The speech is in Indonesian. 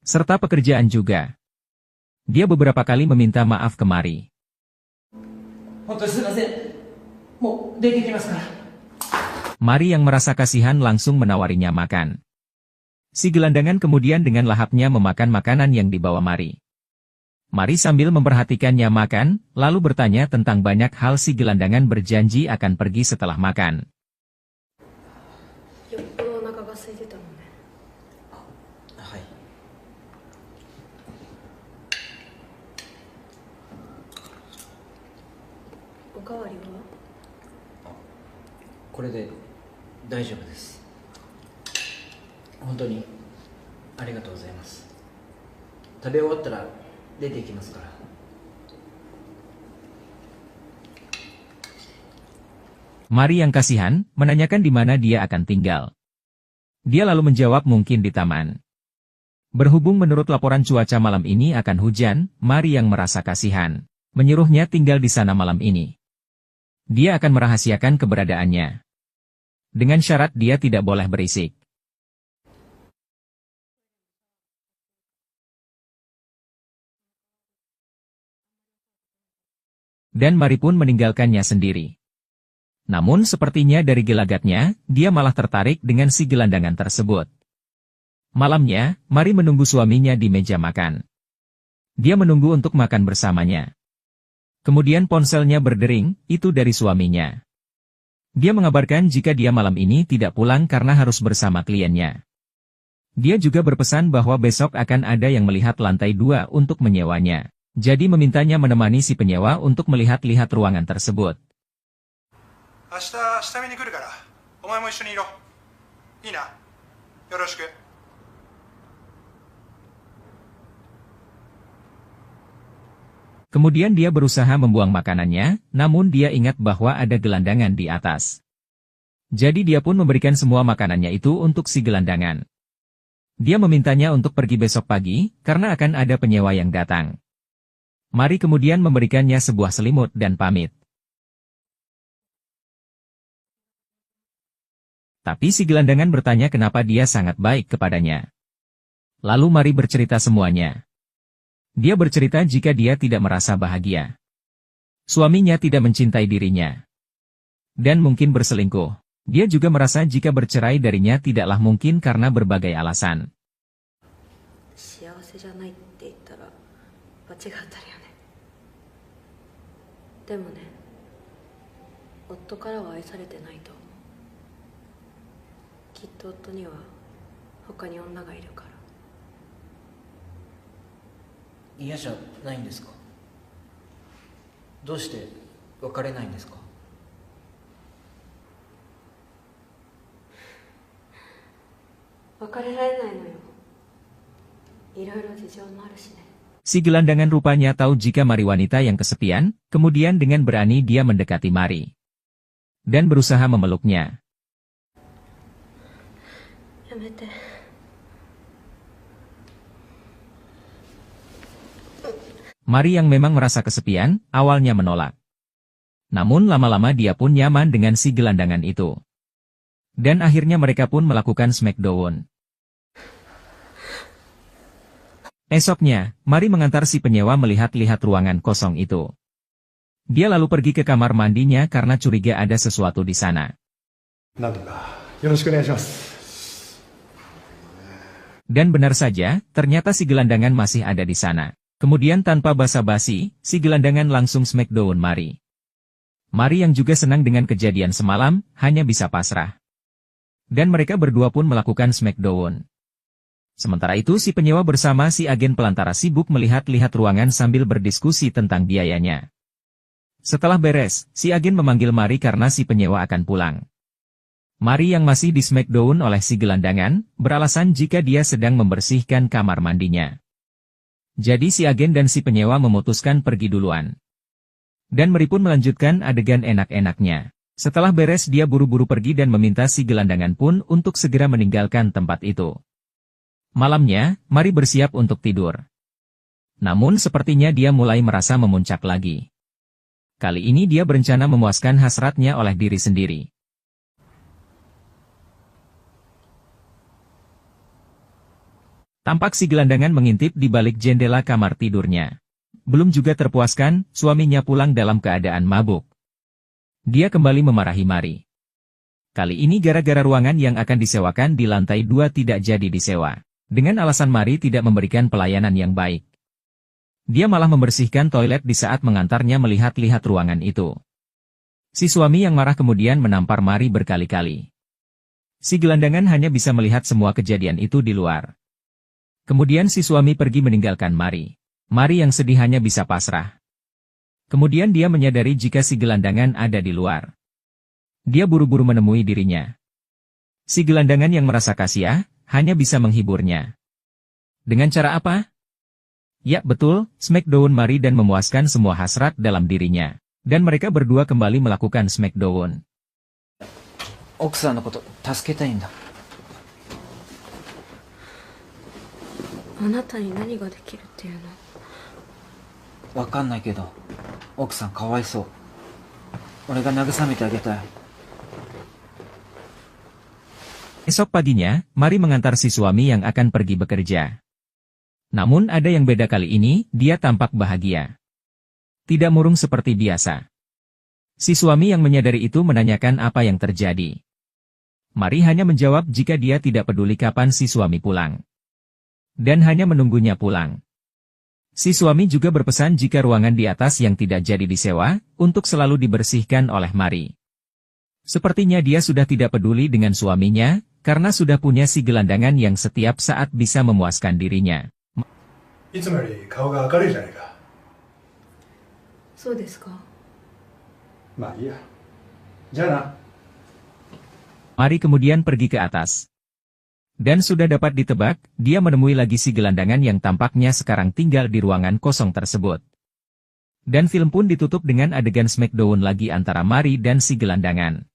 serta pekerjaan juga. Dia beberapa kali meminta maaf ke Mari. Mari yang merasa kasihan langsung menawarinya makan. Si gelandangan kemudian dengan lahapnya memakan makanan yang dibawa Mari. Mari sambil memperhatikannya makan, lalu bertanya tentang banyak hal. Si gelandangan berjanji akan pergi setelah makan. Mari yang kasihan, menanyakan di mana dia akan tinggal. Dia lalu menjawab mungkin di taman. Berhubung menurut laporan cuaca malam ini akan hujan, Mari yang merasa kasihan, menyuruhnya tinggal di sana malam ini. Dia akan merahasiakan keberadaannya. Dengan syarat dia tidak boleh berisik. Dan Mari pun meninggalkannya sendiri. Namun sepertinya dari gelagatnya, dia malah tertarik dengan si gelandangan tersebut. Malamnya, Mari menunggu suaminya di meja makan. Dia menunggu untuk makan bersamanya. Kemudian ponselnya berdering, itu dari suaminya. Dia mengabarkan jika dia malam ini tidak pulang karena harus bersama kliennya. Dia juga berpesan bahwa besok akan ada yang melihat lantai 2 untuk menyewanya. Jadi memintanya menemani si penyewa untuk melihat-lihat ruangan tersebut. Kemudian dia berusaha membuang makanannya, namun dia ingat bahwa ada gelandangan di atas. Jadi dia pun memberikan semua makanannya itu untuk si gelandangan. Dia memintanya untuk pergi besok pagi, karena akan ada penyewa yang datang. Mari kemudian memberikannya sebuah selimut dan pamit. Tapi si gelandangan bertanya kenapa dia sangat baik kepadanya. Lalu Mari bercerita semuanya. Dia bercerita jika dia tidak merasa bahagia. Suaminya tidak mencintai dirinya. Dan mungkin berselingkuh. Dia juga merasa jika bercerai darinya tidaklah mungkin karena berbagai alasan. Si gelandangan rupanya tahu jika Mari wanita yang kesepian, kemudian dengan berani dia mendekati Mari. Dan berusaha memeluknya. Mari yang memang merasa kesepian, awalnya menolak. Namun lama-lama dia pun nyaman dengan si gelandangan itu. Dan akhirnya mereka pun melakukan smackdown. Esoknya, Mari mengantar si penyewa melihat-lihat ruangan kosong itu. Dia lalu pergi ke kamar mandinya karena curiga ada sesuatu di sana. Dan benar saja, ternyata si gelandangan masih ada di sana. Kemudian tanpa basa-basi, si gelandangan langsung smackdown Mari. Mari yang juga senang dengan kejadian semalam, hanya bisa pasrah. Dan mereka berdua pun melakukan smackdown. Sementara itu si penyewa bersama si agen pelantara sibuk melihat-lihat ruangan sambil berdiskusi tentang biayanya. Setelah beres, si agen memanggil Mari karena si penyewa akan pulang. Mari yang masih di smackdown oleh si gelandangan, beralasan jika dia sedang membersihkan kamar mandinya. Jadi si agen dan si penyewa memutuskan pergi duluan. Dan Mari pun melanjutkan adegan enak-enaknya. Setelah beres dia buru-buru pergi dan meminta si gelandangan pun untuk segera meninggalkan tempat itu. Malamnya, Mari bersiap untuk tidur. Namun sepertinya dia mulai merasa memuncak lagi. Kali ini dia berencana memuaskan hasratnya oleh diri sendiri. Tampak si gelandangan mengintip di balik jendela kamar tidurnya. Belum juga terpuaskan, suaminya pulang dalam keadaan mabuk. Dia kembali memarahi Mari. Kali ini gara-gara ruangan yang akan disewakan di lantai 2 tidak jadi disewa. Dengan alasan Mari tidak memberikan pelayanan yang baik. Dia malah membersihkan toilet di saat mengantarnya melihat-lihat ruangan itu. Si suami yang marah kemudian menampar Mari berkali-kali. Si gelandangan hanya bisa melihat semua kejadian itu di luar. Kemudian si suami pergi meninggalkan Mari. Mari yang sedih hanya bisa pasrah. Kemudian dia menyadari jika si gelandangan ada di luar. Dia buru-buru menemui dirinya. Si gelandangan yang merasa kasihan, hanya bisa menghiburnya. Dengan cara apa? Ya betul, smackdown Mari dan memuaskan semua hasrat dalam dirinya. Dan mereka berdua kembali melakukan smackdown. 奥さんのこと助けたいんだ。あなたに何ができるっていうの？わかんないけど、奥さんかわいそう。俺が慰めてあげたい。 Esok paginya, Mari mengantar si suami yang akan pergi bekerja. Namun ada yang beda kali ini, dia tampak bahagia. Tidak murung seperti biasa. Si suami yang menyadari itu menanyakan apa yang terjadi. Mari hanya menjawab jika dia tidak peduli kapan si suami pulang. Dan hanya menunggunya pulang. Si suami juga berpesan jika ruangan di atas yang tidak jadi disewa, untuk selalu dibersihkan oleh Mari. Sepertinya dia sudah tidak peduli dengan suaminya, karena sudah punya si gelandangan yang setiap saat bisa memuaskan dirinya. いつもより顔が明るいじゃないか。そうですか。まあいいや。じゃあな。 Mari kemudian pergi ke atas. Dan sudah dapat ditebak, dia menemui lagi si gelandangan yang tampaknya sekarang tinggal di ruangan kosong tersebut. Dan film pun ditutup dengan adegan smackdown lagi antara Mari dan si gelandangan.